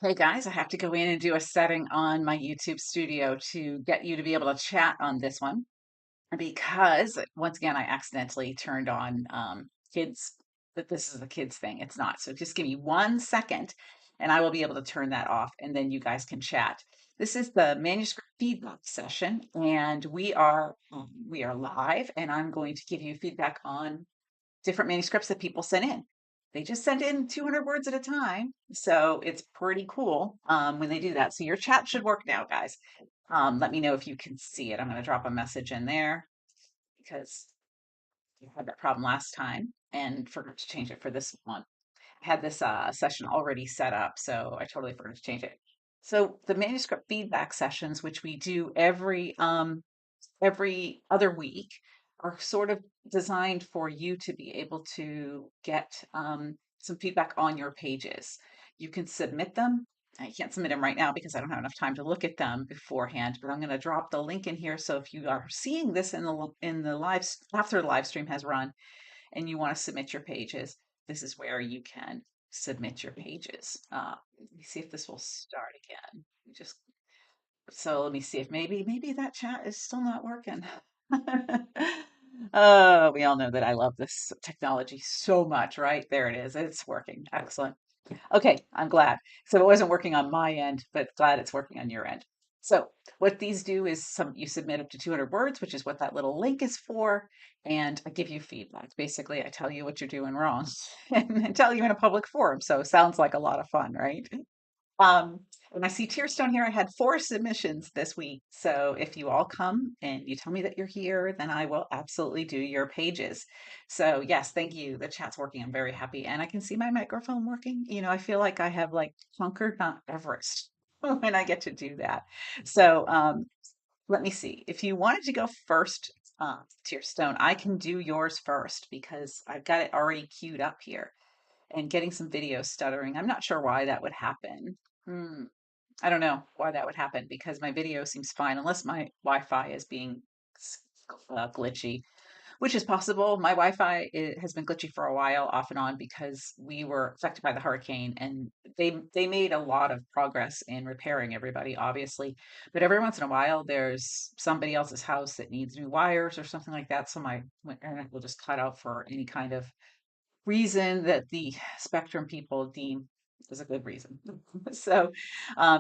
Hey guys, I have to go in and do a setting on my YouTube studio to get you to be able to chat on this one because once again I accidentally turned on kids that this is a kids thing. It's not. So just give me 1 second and I will be able to turn that off and then you guys can chat. This is the manuscript feedback session and we are live and I'm going to give you feedback on different manuscripts that people sent in. They just send in 200 words at a time. So it's pretty cool when they do that. So your chat should work now, guys. Let me know if you can see it. I'm going to drop a message in there because you had that problem last time and forgot to change it for this one. I had this session already set up, so I totally forgot to change it. So the manuscript feedback sessions, which we do every other week are sort of designed for you to be able to get some feedback on your pages. You can submit them. I can't submit them right now because I don't have enough time to look at them beforehand, but I'm going to drop the link in here. So if you are seeing this in the live after the live stream has run and you want to submit your pages, this is where you can submit your pages. Let me see if this will start again. Just so let me see if maybe that chat is still not working. Oh, we all know that I love this technology so much, right? There it is. It's working. Excellent. Okay, I'm glad. So it wasn't working on my end, but glad it's working on your end. So what these do is you submit up to 200 words, which is what that little link is for, and I give you feedback. Basically, I tell you what you're doing wrong and tell you in a public forum. So sounds like a lot of fun, right? Um, and I see Tearstone here. I had 4 submissions this week. So if you all come and you tell me that you're here, then I will absolutely do your pages. So yes, thank you. The chat's working. I'm very happy. And I can see my microphone working. I feel like I have like conquered Mount Everest when I get to do that. So let me see. If you wanted to go first, Tearstone, I can do yours first because I've got it already queued up here and getting some video stuttering. I'm not sure why that would happen. Hmm. I don't know why that would happen because my video seems fine unless my Wi-Fi is being glitchy, which is possible. My Wi-Fi has been glitchy for a while, off and on, because we were affected by the hurricane, and they made a lot of progress in repairing everybody, obviously. But every once in a while, there's somebody else's house that needs new wires or something like that. So my internet will just cut out for any kind of reason that the Spectrum people deem is a good reason. So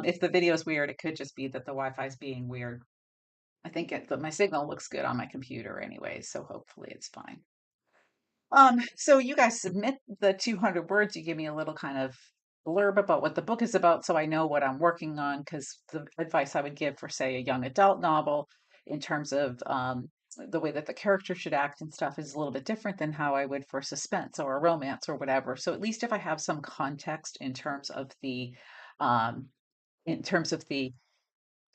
if the video is weird, it could just be that the Wi-Fi is being weird. I think that my signal looks good on my computer anyway, so hopefully it's fine. So you guys submit the 200 words. You give me a little kind of blurb about what the book is about, so I know what I'm working on. Because the advice I would give for, say, a young adult novel, in terms of the way that the character should act and stuff, is a little bit different than how I would for suspense or a romance or whatever. So at least if I have some context um, in terms of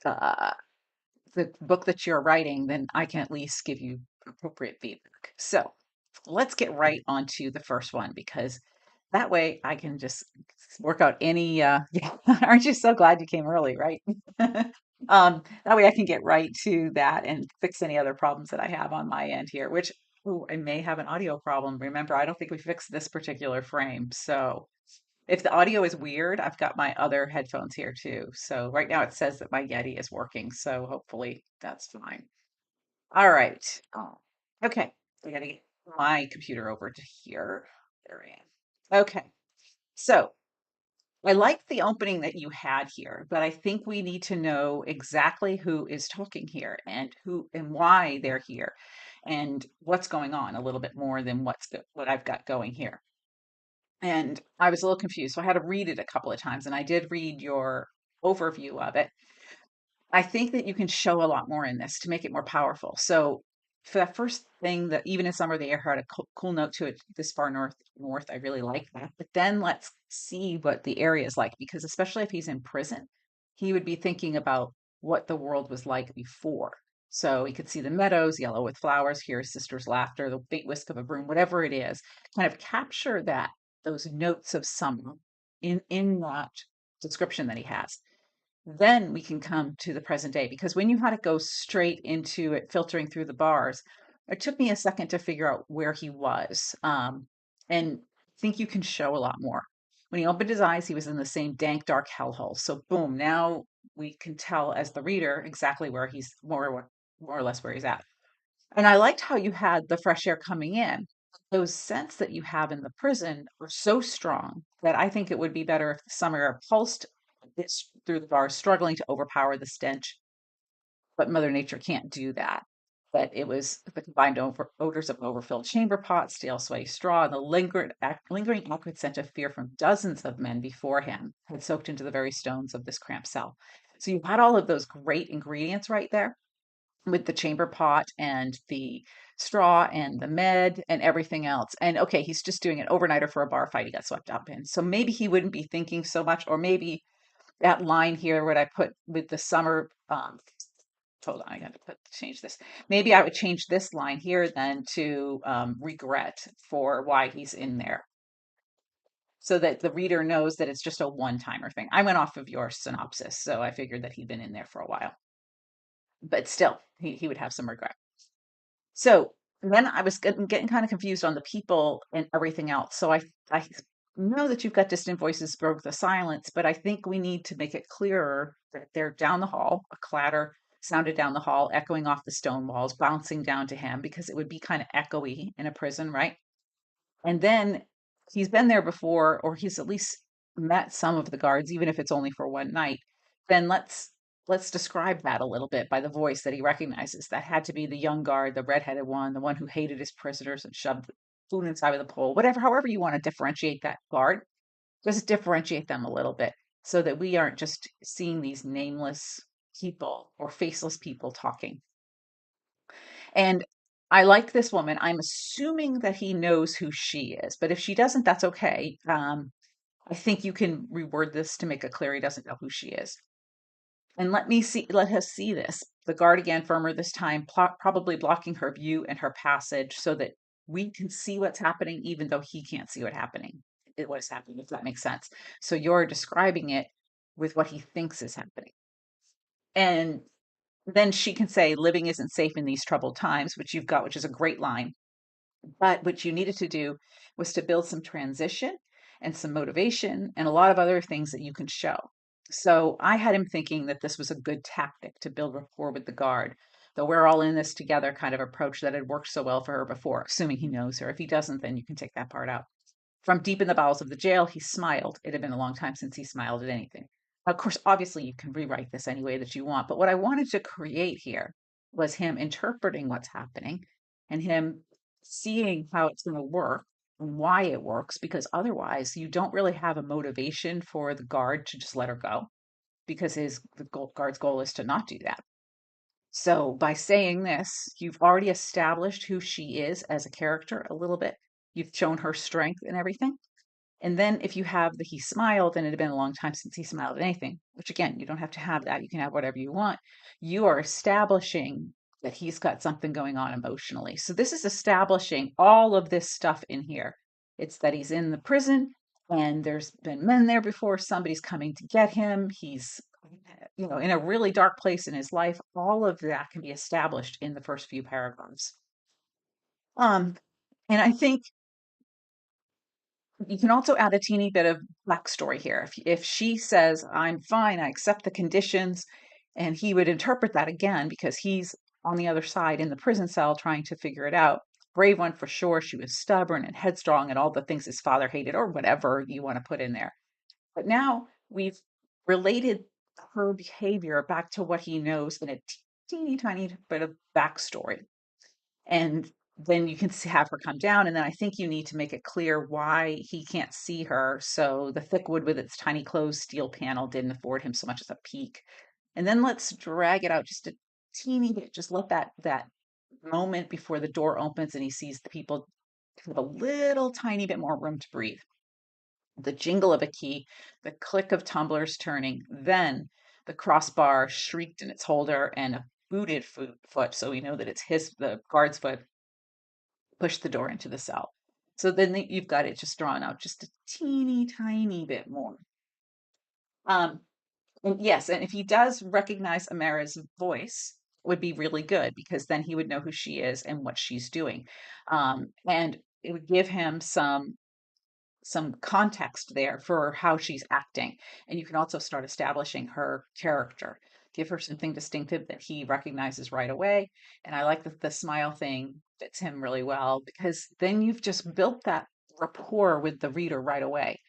uh, the book that you're writing, then I can at least give you appropriate feedback. So let's get right onto the first one because that way I can just work out any yeah, aren't you so glad you came early, right? That way I can get right to that and fix any other problems that I have on my end here, which ooh, I may have an audio problem. Remember, I don't think we fixed this particular frame. So if the audio is weird, I've got my other headphones here too. So right now it says that my Yeti is working. So hopefully that's fine. All right. Okay. I gotta get my computer over to here. There I am. Okay. So I like the opening that you had here, but I think we need to know exactly who is talking here and who and why they're here and what's going on a little bit more than what I've got going here. And I was a little confused. So I had to read it a couple of times, and I did read your overview of it. I think that you can show a lot more in this to make it more powerful. So for that first thing, that even in summer the air had a cool note to it this far north, I really like that. But then let's see what the area is like, because especially if he's in prison, he would be thinking about what the world was like before. So he could see the meadows, yellow with flowers, hear his sister's laughter, the faint whisk of a broom, whatever it is, kind of capture those notes of summer in that description that he has. Then we can come to the present day, because when you had to go straight into it filtering through the bars, it took me a second to figure out where he was. And I think you can show a lot more. When he opened his eyes, he was in the same dank, dark hellhole. So, boom, now we can tell as the reader exactly where he's more or less where he's at. And I liked how you had the fresh air coming in. Those scents that you have in the prison are so strong that I think it would be better if the summer air pulsed through the bars, struggling to overpower the stench. But Mother Nature can't do that. But it was the combined odors of overfilled chamber pots, stale, sweaty straw, and the lingering acrid scent of fear from dozens of men before him had soaked into the very stones of this cramped cell. So you had all of those great ingredients right there with the chamber pot and the straw and the med and everything else. And okay, he's just doing an overnighter for a bar fight he got swept up in. So maybe he wouldn't be thinking so much, or maybe that line here, what I put with the summer, hold on, I got to change this. Maybe I would change this line here then to regret for why he's in there so that the reader knows that it's just a one-timer thing. I went off of your synopsis, so I figured that he'd been in there for a while, but still, he would have some regret. So then I was getting kind of confused on the people and everything else. So I know that you've got distant voices broke the silence, but I think we need to make it clearer that they're down the hall. A clatter sounded down the hall, echoing off the stone walls, bouncing down to him because it would be kind of echoey in a prison, right? And then he's been there before, or he's at least met some of the guards, even if it's only for one night. Then let's describe that a little bit by the voice that he recognizes. That had to be the young guard, the redheaded one, the one who hated his prisoners and shoved food inside of the pole, whatever, however you want to differentiate that guard, just differentiate them a little bit so that we aren't just seeing these nameless people or faceless people talking. And I like this woman. I'm assuming that he knows who she is, but if she doesn't, that's okay. I think you can reword this to make it clear he doesn't know who she is. And let us see this. The guard again, firmer this time, probably blocking her view and her passage so that we can see what's happening, even though he can't see what is happening, if that makes sense. So you're describing it with what he thinks is happening. And then she can say, living isn't safe in these troubled times, which you've got, which is a great line. But what you needed to do was to build some transition and some motivation and a lot of other things that you can show. So I had him thinking that this was a good tactic to build rapport with the guard, the we're all in this together kind of approach that had worked so well for her before, assuming he knows her. If he doesn't, then you can take that part out. From deep in the bowels of the jail, he smiled. It had been a long time since he smiled at anything. Of course, obviously, you can rewrite this any way that you want, but what I wanted to create here was him interpreting what's happening and him seeing how it's going to work and why it works, because otherwise, you don't really have a motivation for the guard to just let her go, because guard's goal is to not do that. So by saying this, you've already established who she is as a character a little bit. You've shown her strength and everything. And then if you have the he smiled, and it had been a long time since he smiled at anything, which again, you don't have to have that. You can have whatever you want. You are establishing that he's got something going on emotionally. So this is establishing all of this stuff in here. It's that he's in the prison and there's been men there before. Somebody's coming to get him. He's, in a really dark place in his life. All of that can be established in the first few paragraphs. Um, and I think you can also add a teeny bit of backstory here. If she says, I'm fine, I accept the conditions, and he would interpret that again because he's on the other side in the prison cell trying to figure it out. Brave one for sure. She was stubborn and headstrong and all the things his father hated, or whatever you want to put in there. But now we've related her behavior back to what he knows in a teeny tiny bit of backstory. And then you can have her come down, and then I think you need to make it clear why he can't see her. So the thick wood with its tiny closed steel panel didn't afford him so much as a peek. And then let's drag it out just a teeny bit. Just let that moment before the door opens and he sees the people have a little tiny bit more room to breathe. The jingle of a key, the click of tumblers turning, then the crossbar shrieked in its holder and a booted foot, so we know that it's the guard's foot, pushed the door into the cell. So then you've got it just drawn out just a teeny tiny bit more. Um, and yes, and if he does recognize Amara's voice, would be really good because then he would know who she is and what she's doing. And it would give him some some context there for how she's acting. And you can also start establishing her character. Give her something distinctive that he recognizes right away. And I like that the smile thing fits him really well because then you've just built that rapport with the reader right away.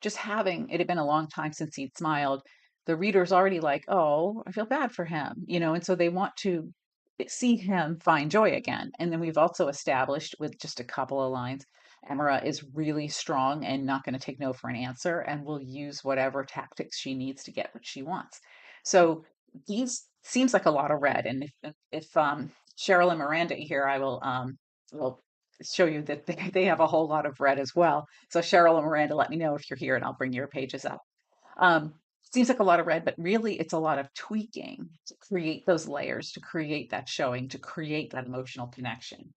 Just having it had been a long time since he'd smiled, the reader's already like, oh, I feel bad for him, and so they want to see him find joy again. And then we've also established with just a couple of lines, Emira is really strong and not going to take no for an answer and will use whatever tactics she needs to get what she wants. So these seems like a lot of red. And if Cheryl and Miranda here, I will show you that they have a whole lot of red as well. So Cheryl and Miranda, let me know if you're here and I'll bring your pages up. Um, Seems like a lot of red, but really it's a lot of tweaking to create those layers, to create that showing, to create that emotional connection.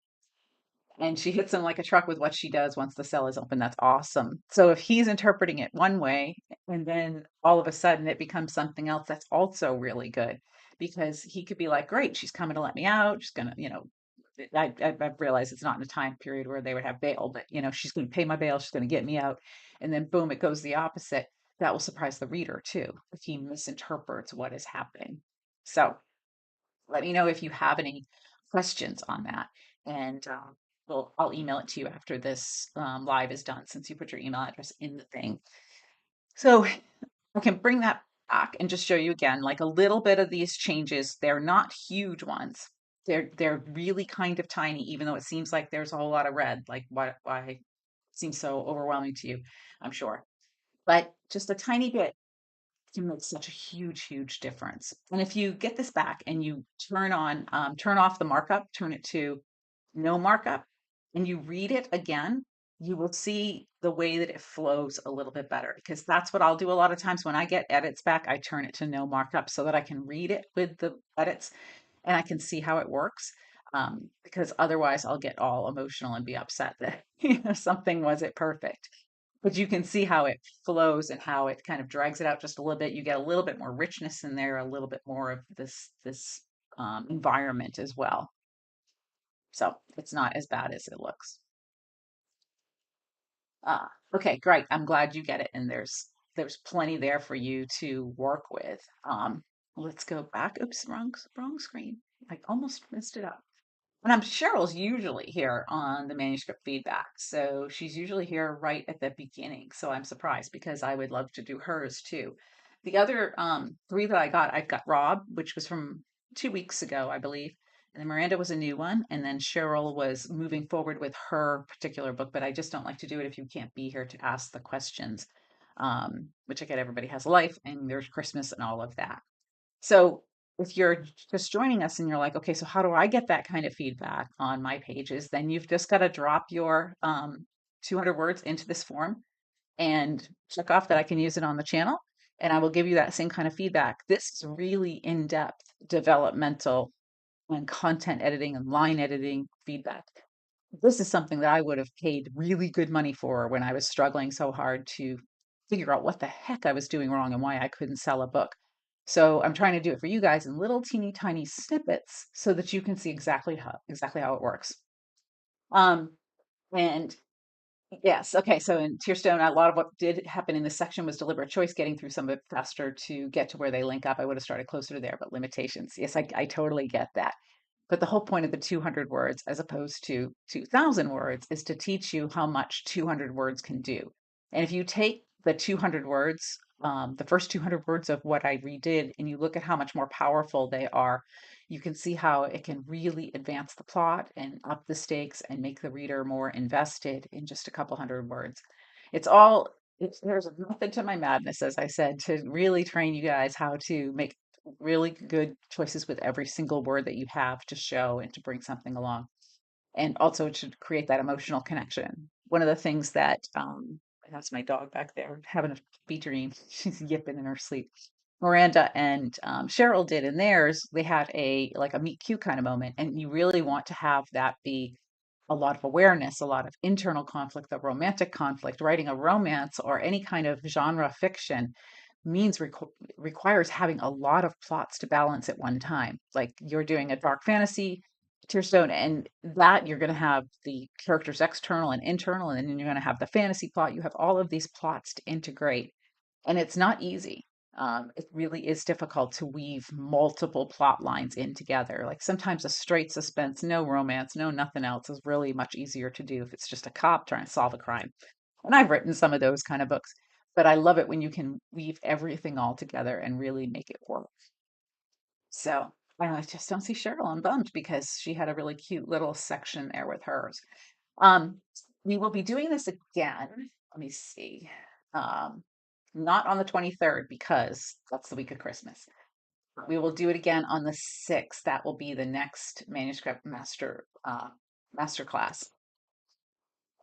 And she hits him like a truck with what she does once the cell is open. That's awesome. So if he's interpreting it one way and then all of a sudden it becomes something else, that's also really good because he could be like, great, she's coming to let me out. She's going to, I've realized it's not in a time period where they would have bail, but she's going to pay my bail. She's going to get me out. And then boom, it goes the opposite. That will surprise the reader too, if he misinterprets what is happening. So let me know if you have any questions on that. And I'll email it to you after this live is done, since you put your email address in the thing. So I can bring that back and just show you again, like a little bit of these changes. They're not huge ones. They're really kind of tiny, even though it seems like there's a whole lot of red. Like why it seems so overwhelming to you, I'm sure. But just a tiny bit can make such a huge difference. And if you get this back and you turn off the markup, turn it to no markup, and you read it again, you will see the way that it flows a little bit better. Because that's what I'll do a lot of times when I get edits back, I turn it to no markup so that I can read it with the edits and I can see how it works. Because otherwise, I'll get all emotional and be upset that something wasn't perfect. But you can see how it flows and how it kind of drags it out just a little bit. You get a little bit more richness in there, a little bit more of this environment as well. So it's not as bad as it looks. Okay, great. I'm glad you get it, and there's plenty there for you to work with. Let's go back. Oops, wrong screen. I almost messed it up. And I'm Cheryl's usually here on the manuscript feedback. So she's usually here right at the beginning. So I'm surprised because I would love to do hers too. The other three that I've got Rob, which was from 2 weeks ago, I believe. And then Miranda was a new one. And then Cheryl was moving forward with her particular book, but I just don't like to do it if you can't be here to ask the questions, which I get everybody has a life and there's Christmas and all of that. So if you're just joining us and you're like, okay, so how do I get that kind of feedback on my pages? Then you've just got to drop your 200 words into this form and check off that I can use it on the channel. And I will give you that same kind of feedback. This is really in-depth developmental and content editing and line editing feedback. This is something that I would have paid really good money for when I was struggling so hard to figure out what the heck I was doing wrong and why I couldn't sell a book. So I'm trying to do it for you guys in little teeny tiny snippets so that you can see exactly how it works. Um, and yes, okay. So in Tearstone, a lot of what did happen in this section was deliberate choice, getting through some of it faster to get to where they link up. I would have started closer to there, but limitations. Yes, I totally get that. But the whole point of the 200 words, as opposed to 2,000 words, is to teach you how much 200 words can do. And if you take the 200 words, the first 200 words of what I redid, and you look at how much more powerful they are, you can see how it can really advance the plot and up the stakes and make the reader more invested in just a couple hundred words. There's a method to my madness, as I said, to really train you guys how to make really good choices with every single word that you have to show and to bring something along, and also to create that emotional connection. One of the things that that's my dog back there having a bee dream. She's yipping in her sleep. Miranda and Cheryl did in theirs. They had a meet cute kind of moment, and you really want to have that be a lot of awareness, a lot of internal conflict, the romantic conflict. Writing a romance or any kind of genre fiction means requires having a lot of plots to balance at one time. Like you're doing a dark fantasy, Tearstone, and that you're going to have the characters external and internal, and then you're going to have the fantasy plot. You have all of these plots to integrate, and it's not easy. It really is difficult to weave multiple plot lines in together. Like sometimes a straight suspense, no romance, no nothing else is really much easier to do if it's just a cop trying to solve a crime. And I've written some of those kind of books, but I love it when you can weave everything all together and really make it work. So I just don't see Cheryl. I'm bummed because she had a really cute little section there with hers. Um, we will be doing this again. Let me see. Um, Not on the 23rd because that's the week of Christmas. We will do it again on the 6th. That will be the next manuscript master class.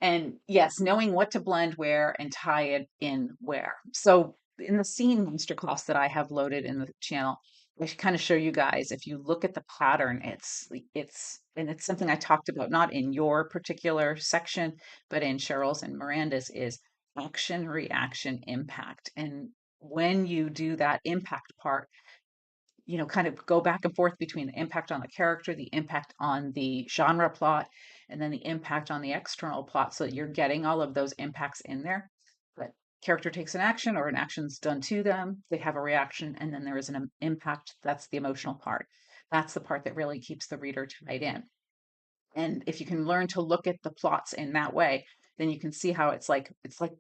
And yes, knowing what to blend where and tie it in where. So in the scene masterclass that I have loaded in the channel, I should kind of show you guys. If you look at the pattern, it's something I talked about, not in your particular section, but in Cheryl's and Miranda's, is action, reaction, impact. And when you do that impact part, kind of go back and forth between the impact on the character, the impact on the genre plot, and then the impact on the external plot. So that you're getting all of those impacts in there. But character takes an action or an action's done to them, they have a reaction, and then there is an impact. That's the emotional part. That's the part that really keeps the reader tied in. And if you can learn to look at the plots in that way, then you can see how it's like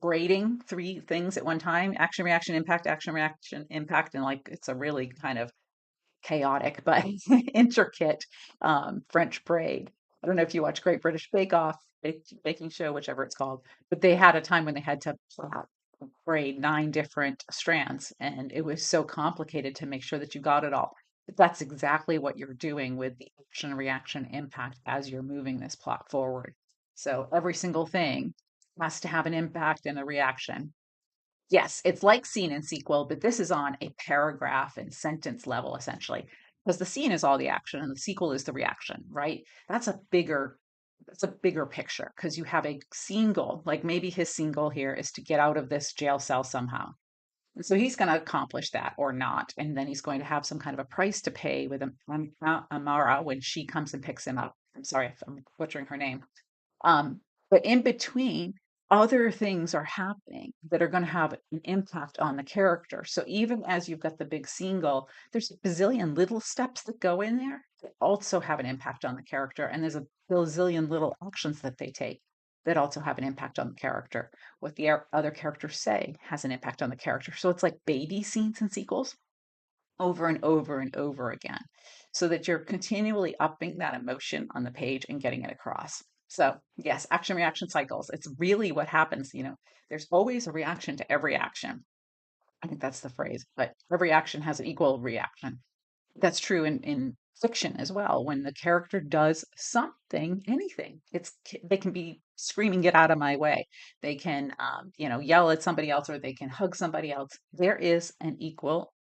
braiding three things at one time: action, reaction, impact, and like it's a really kind of chaotic but intricate French braid. I don't know if you watch Great British Bake Off, baking show, whichever it's called, but they had a time when they had to braid nine different strands, and it was so complicated to make sure that you got it all. But that's exactly what you're doing with the action, reaction, impact as you're moving this plot forward. So every single thing has to have an impact and a reaction. Yes, it's like scene and sequel, but this is on a paragraph and sentence level essentially, because the scene is all the action and the sequel is the reaction, right? That's a bigger picture because you have a scene goal. Like maybe his scene goal here is to get out of this jail cell somehow. And so he's going to accomplish that or not. And then he's going to have some kind of a price to pay with Amara when she comes and picks him up. I'm sorry if I'm butchering her name. um, but in between, other things are happening that are going to have an impact on the character. So even as you've got the big single, there's a bazillion little steps that go in there that also have an impact on the character. And there's a bazillion little actions that they take that also have an impact on the character. What the other characters say has an impact on the character. So it's like baby scenes and sequels over and over and over again so that you're continually upping that emotion on the page and getting it across. So, yes, action reaction cycles. It's really what happens. There's always a reaction to every action. I think that's the phrase, but every action has an equal reaction. That's true in fiction as well. When the character does something, anything, they can be screaming, "Get out of my way." They can, yell at somebody else, or they can hug somebody else. There is an equal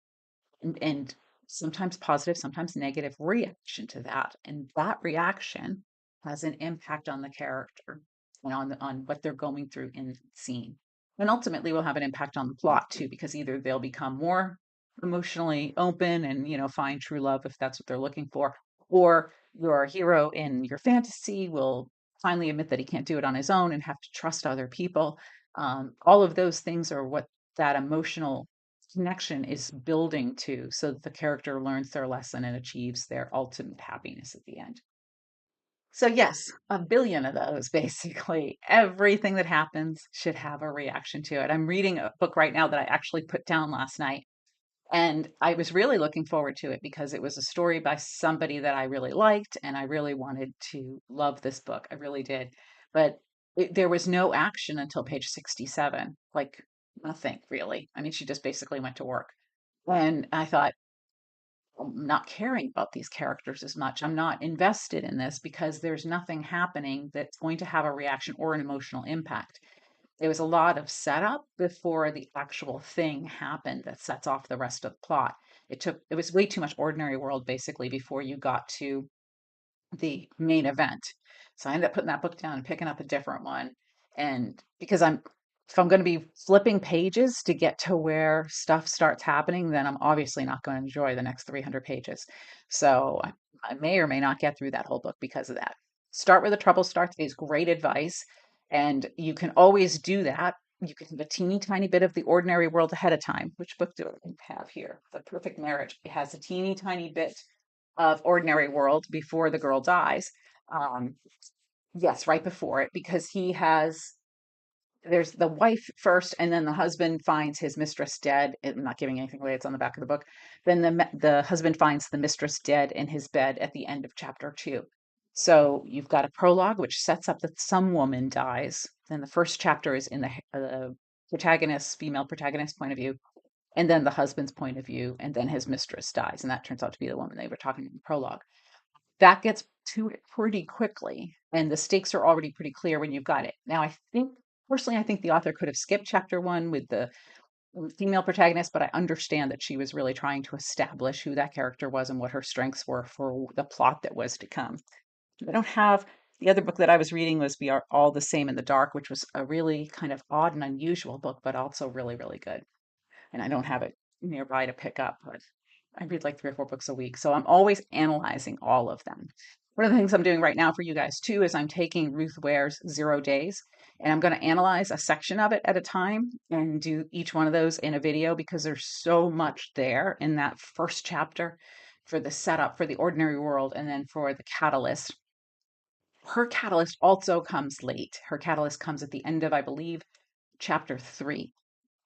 and sometimes positive, sometimes negative reaction to that. And that reaction has an impact on the character and on what they're going through in the scene. And ultimately will have an impact on the plot too, because either they'll become more emotionally open and, find true love if that's what they're looking for, or your hero in your fantasy will finally admit that he can't do it on his own and have to trust other people. All of those things are what that emotional connection is building to so that the character learns their lesson and achieves their ultimate happiness at the end. So, yes, a billion of those basically. Everything that happens should have a reaction to it. I'm reading a book right now that I actually put down last night. And I was really looking forward to it because it was a story by somebody that I really liked, and I really wanted to love this book. I really did. But there was no action until page 67, like nothing really. I mean, she just basically went to work. And I thought, I'm not caring about these characters as much. I'm not invested in this because there's nothing happening that's going to have a reaction or an emotional impact. There was a lot of setup before the actual thing happened that sets off the rest of the plot. It was way too much ordinary world basically before you got to the main event. So I ended up putting that book down and picking up a different one. And because if I'm going to be flipping pages to get to where stuff starts happening, then I'm obviously not going to enjoy the next 300 pages. So I'm I may or may not get through that whole book because of that. Start where the trouble starts is great advice. And you can always do that. You can have a teeny tiny bit of the ordinary world ahead of time. Which book do I have here? The Perfect Marriage. It has a teeny tiny bit of ordinary world before the girl dies. Um, yes, right before it, because he has there's the wife first, and then the husband finds his mistress dead. I'm not giving anything away; it's on the back of the book. Then the husband finds the mistress dead in his bed at the end of chapter two. So you've got a prologue which sets up that some woman dies. Then the first chapter is in the protagonist, female protagonist point of view, and then the husband's point of view, and then his mistress dies, and that turns out to be the woman they were talking in the prologue. That gets to it pretty quickly, and the stakes are already pretty clear when you've got it. Now, I think personally, I think the author could have skipped chapter one with the female protagonist, but I understand that she was really trying to establish who that character was and what her strengths were for the plot that was to come. I don't have the other book that I was reading was We Are All the Same in the Dark, which was a really kind of odd and unusual book, but also really, really good. And I don't have it nearby to pick up, but I read like 3 or 4 books a week. So I'm always analyzing all of them. One of the things I'm doing right now for you guys too is I'm taking Ruth Ware's 0 Days and I'm going to analyze a section of it at a time and do each one of those in a video because there's so much there in that first chapter for the setup for the ordinary world and then for the catalyst. Her catalyst also comes late. Her catalyst comes at the end of, I believe, chapter 3.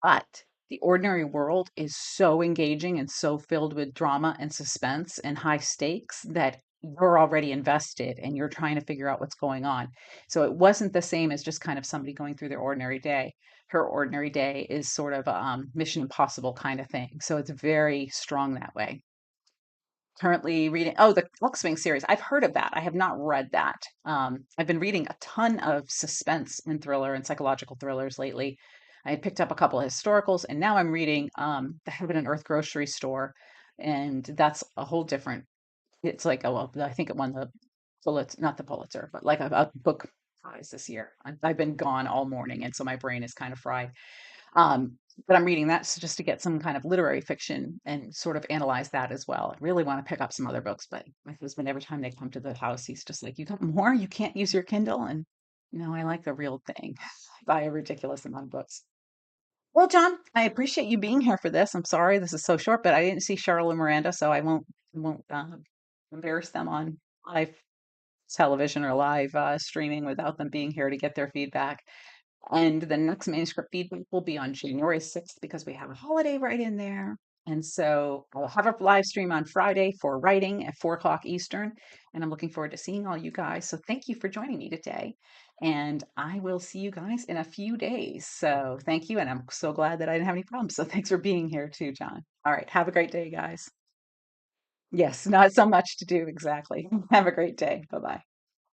But the ordinary world is so engaging and so filled with drama and suspense and high stakes that you're already invested and you're trying to figure out what's going on. So it wasn't the same as just kind of somebody going through their ordinary day. Her ordinary day is sort of a Mission Impossible kind of thing. So it's very strong that way. Currently reading, oh, the X-Wing series. I've heard of that. I have not read that. I've been reading a ton of suspense and thriller and psychological thrillers lately. I had picked up a couple of historicals, and now I'm reading The Heaven and Earth Grocery Store, and that's a whole different. It's like, oh well, I think it won the Pulitzer, not the Pulitzer, but like a book prize this year. I've been gone all morning, and so my brain is kind of fried. But I'm reading that just to get some kind of literary fiction and sort of analyze that as well. I really want to pick up some other books, but my husband, every time they come to the house, he's just like, "You got more? You can't use your Kindle?" And no, I like the real thing. I buy a ridiculous amount of books. Well, John, I appreciate you being here for this. I'm sorry this is so short, but I didn't see Cheryl and Miranda, so I won't embarrass them on live television or live streaming without them being here to get their feedback. And the next manuscript feedback will be on January 6th because we have a holiday right in there. And so I'll have a live stream on Friday for writing at 4 o'clock Eastern. And I'm looking forward to seeing all you guys. So thank you for joining me today. And I will see you guys in a few days. So thank you. And I'm so glad that I didn't have any problems. So thanks for being here too, John. All right. Have a great day, guys. Yes, not so much to do. Exactly. Have a great day. Bye bye.